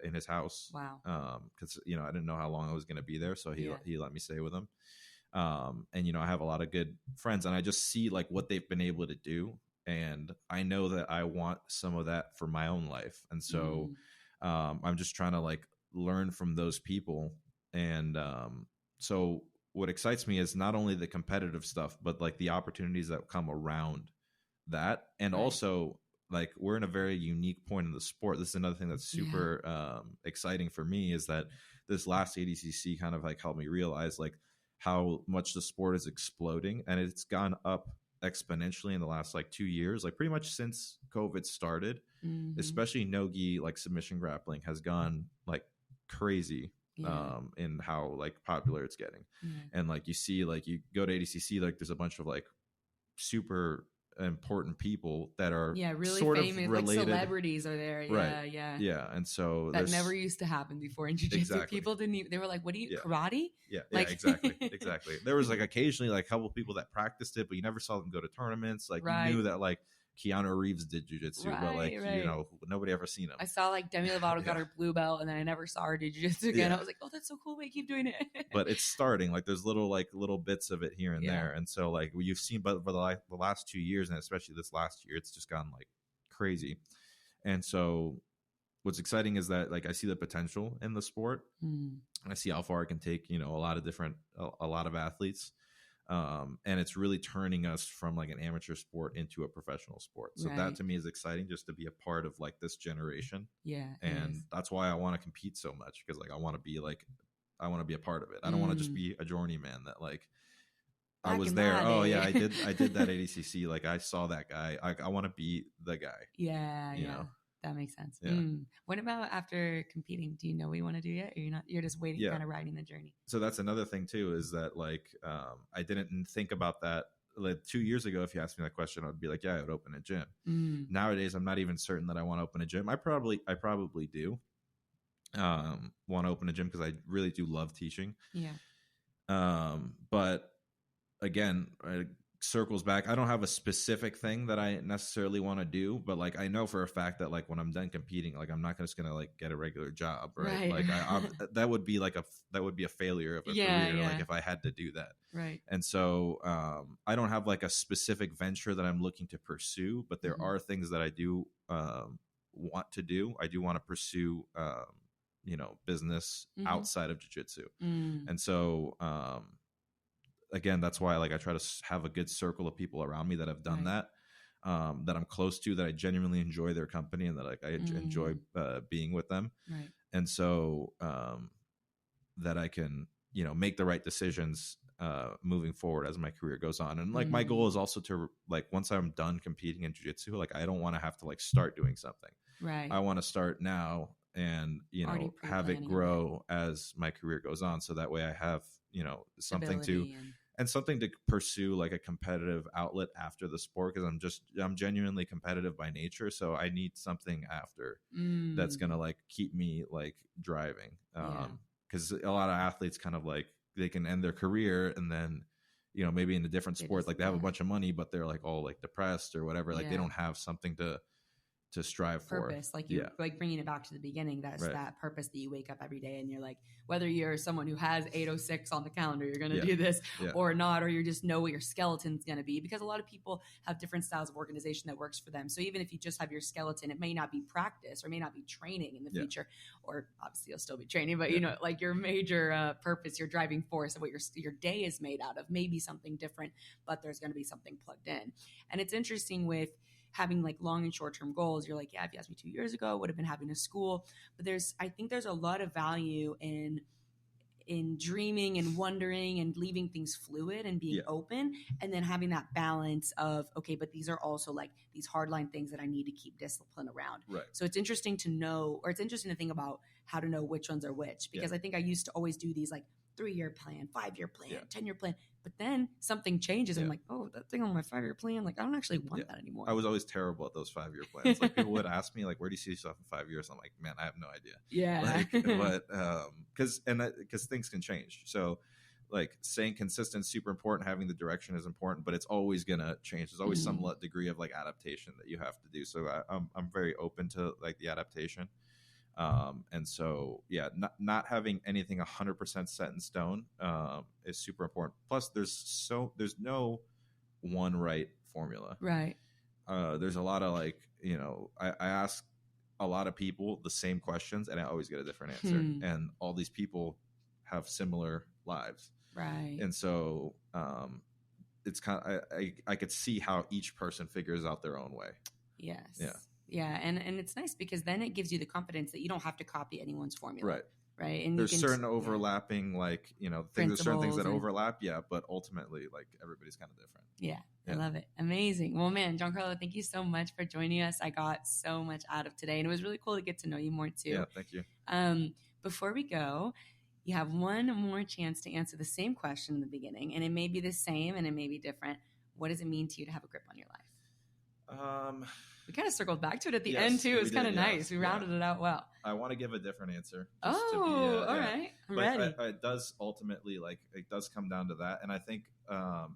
in his house. Wow. Because, you know, I didn't know how long I was going to be there. So he let me stay with him. And, you know, I have a lot of good friends, and I just see like what they've been able to do. And I know that I want some of that for my own life. And so I'm just trying to like learn from those people. And so what excites me is not only the competitive stuff, but like the opportunities that come around that. And also, like, we're in a very unique point in the sport. This is another thing that's super exciting for me, is that this last ADCC kind of like helped me realize like how much the sport is exploding, and it's gone up exponentially in the last like 2 years, like pretty much since COVID started. Especially NoGi, like submission grappling, has gone like crazy in how like popular it's getting. And like you see, like you go to ADCC, like there's a bunch of like super important people that are really sort famous, of related. Like celebrities are there. And so that never used to happen before in jiu-jitsu. People didn't even, they were like, what do you karate? Like, exactly. There was like occasionally like a couple people that practiced it, but you never saw them go to tournaments. Like you knew that like Keanu Reeves did jiu-jitsu, but like you know, nobody ever seen him. I saw like Demi Lovato got her blue belt, and then I never saw her do jiu-jitsu again. I was like, oh, that's so cool, wait, keep doing it. But it's starting, like there's little bits of it here and there. And so like you've seen, but for the last 2 years, and especially this last year, it's just gone like crazy. And so what's exciting is that like I see the potential in the sport. I see how far it can take, you know, a lot of athletes. And it's really turning us from like an amateur sport into a professional sport. So that to me is exciting, just to be a part of like this generation. Yeah. And that's why I want to compete so much, because like I want to be a part of it. I don't want to just be a journeyman that like I was there. Oh yeah, I did that ADCC. Like I saw that guy. I want to be the guy. Yeah. You know? That makes sense. Yeah. What about after competing? Do you know what you want to do yet? Or you're just waiting, kind of riding the journey? So that's another thing too, is that like I didn't think about that. Like 2 years ago, if you asked me that question, I would be like, yeah, I would open a gym. Nowadays, I'm not even certain that I want to open a gym. I probably do want to open a gym, because I really do love teaching. Yeah. But again, circles back. I don't have a specific thing that I necessarily want to do, but like I know for a fact that like when I'm done competing, like I'm not just gonna like get a regular job, right? Like that would be a failure of a career, like if I had to do that, right? And so I don't have like a specific venture that I'm looking to pursue, but there are things that I do want to do. I do want to pursue business outside of jiu-jitsu, and so again, that's why like I try to have a good circle of people around me that have done that I'm close to, that I genuinely enjoy their company, and that like I enjoy being with them. Right. And so that I can, make the right decisions moving forward as my career goes on. And like my goal is also to like, once I'm done competing in jiu-jitsu, like I don't want to have to like start doing something. Right. I want to start now and, have it grow as my career goes on. So that way I have, something something to pursue, like a competitive outlet after the sport, because I'm genuinely competitive by nature, so I need something after that's gonna like keep me like driving, because a lot of athletes kind of like they can end their career and then maybe in a different sport, like they have a bunch of money but they're like all like depressed or whatever, like they don't have something to strive for. Purpose, like you like bringing it back to the beginning. That's that purpose that you wake up every day and you're like, whether you're someone who has 8:06 on the calendar, you're going to do this or not, or you just know what your skeleton's going to be, because a lot of people have different styles of organization that works for them. So even if you just have your skeleton, it may not be practice or may not be training in the future, or obviously you'll still be training, but like your major purpose, your driving force of what your day is made out of, maybe something different, but there's going to be something plugged in. And it's interesting with having like long and short-term goals. You're like, if you asked me 2 years ago, I would have been having a school. But I think there's a lot of value in dreaming and wondering and leaving things fluid and being open, and then having that balance of, okay, but these are also like these hardline things that I need to keep discipline around. Right. So it's interesting to know, or it's interesting to think about how to know which ones are which, because I think I used to always do these like 3-year plan, 5-year plan, 10-year plan. But then something changes. And I'm like, oh, that thing on my 5-year plan, like I don't actually want that anymore. I was always terrible at those 5-year plans. Like people would ask me, like, where do you see yourself in 5 years? I'm like, man, I have no idea. Yeah. Like, but because things can change. So like staying consistent is super important. Having the direction is important, but it's always gonna change. There's always some degree of like adaptation that you have to do. So I'm very open to like the adaptation. And so, not having anything 100% set in stone is super important. Plus, there's no one right formula. Right. There's a lot of like, I ask a lot of people the same questions and I always get a different answer. And all these people have similar lives. Right. And so it's kind of, I could see how each person figures out their own way. Yes. Yeah. Yeah, and it's nice because then it gives you the confidence that you don't have to copy anyone's formula. Right. And there's certain overlapping, like, there's certain things that overlap. Yeah. But ultimately, like, everybody's kind of different. Yeah. I love it. Amazing. Well, man, Giancarlo, thank you so much for joining us. I got so much out of today, and it was really cool to get to know you more too. Yeah. Thank you. Before we go, you have one more chance to answer the same question in the beginning, and it may be the same and it may be different. What does it mean to you to have a grip on your life? We kind of circled back to it at the end too. It was kind of nice. We rounded it out well. I want to give a different answer. All right. I'm ready. It does ultimately, like, it does come down to that. And I think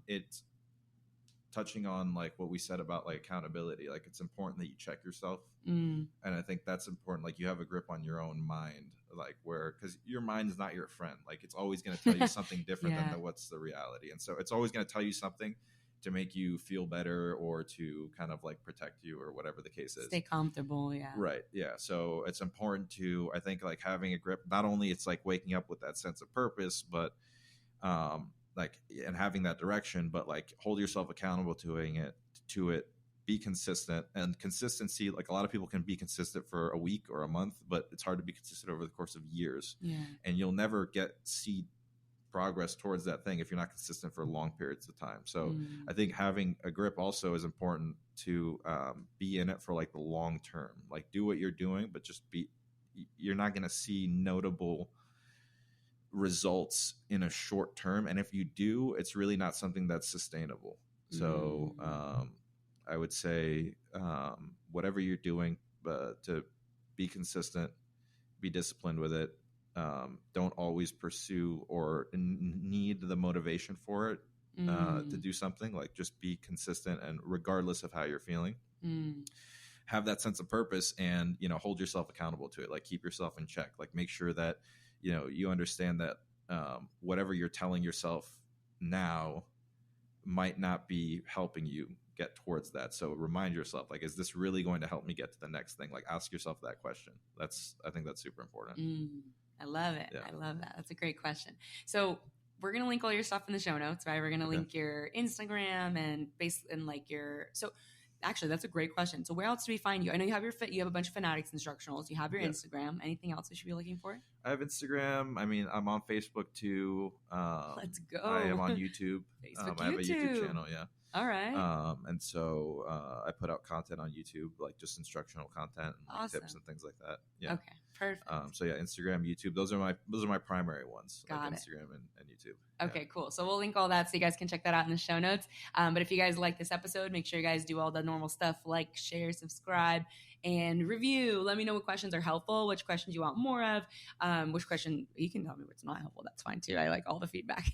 it's touching on like what we said about like accountability. Like it's important that you check yourself. And I think that's important. Like you have a grip on your own mind, like because your mind is not your friend. Like it's always going to tell you something different than what's the reality. And so it's always going to tell you something to make you feel better or to kind of like protect you or whatever the case is. Stay comfortable. Yeah. Right. Yeah. So it's important to, I think, like having a grip, not only it's like waking up with that sense of purpose, but like, and having that direction, but like hold yourself accountable to it, be consistent. And consistency, like a lot of people can be consistent for a week or a month, but it's hard to be consistent over the course of years. And you'll never see progress towards that thing if you're not consistent for long periods of time. So I think having a grip also is important to be in it for like the long term. Like do what you're doing, but just you're not going to see notable results in a short term, and if you do, it's really not something that's sustainable. So I would say whatever you're doing, to be consistent, be disciplined with it. Don't always pursue or need the motivation for it to do something. Like just be consistent, and regardless of how you're feeling, have that sense of purpose, and hold yourself accountable to it. Like keep yourself in check. Like make sure that you understand that whatever you're telling yourself now might not be helping you get towards that. So remind yourself, like, is this really going to help me get to the next thing? Like ask yourself that question. I think that's super important. I love it. Yeah. I love that. That's a great question. So we're going to link all your stuff in the show notes, right? We're going to link your Instagram and actually, that's a great question. So where else do we find you? I know you have you have a bunch of Fanatics instructionals. You have your Instagram. Anything else we should be looking for? I have Instagram. I mean, I'm on Facebook too. Let's go. I am on YouTube. I have a YouTube channel. Yeah. All right. And so I put out content on YouTube, like just instructional content and tips and things like that. Yeah. Okay. Perfect. So yeah, Instagram, YouTube, those are my primary ones. Got like it. Instagram and YouTube. Okay, cool. So we'll link all that so you guys can check that out in the show notes. But if you guys like this episode, make sure you guys do all the normal stuff, like, share, subscribe, and review. Let me know what questions are helpful, which questions you want more of, which question you can tell me what's not helpful. That's fine too. I like all the feedback.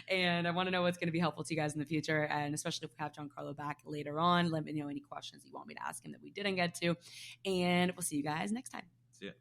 And I want to know what's going to be helpful to you guys in the future. And especially if we have Giancarlo back later on, let me know any questions you want me to ask him that we didn't get to. And we'll see you guys next time. See ya.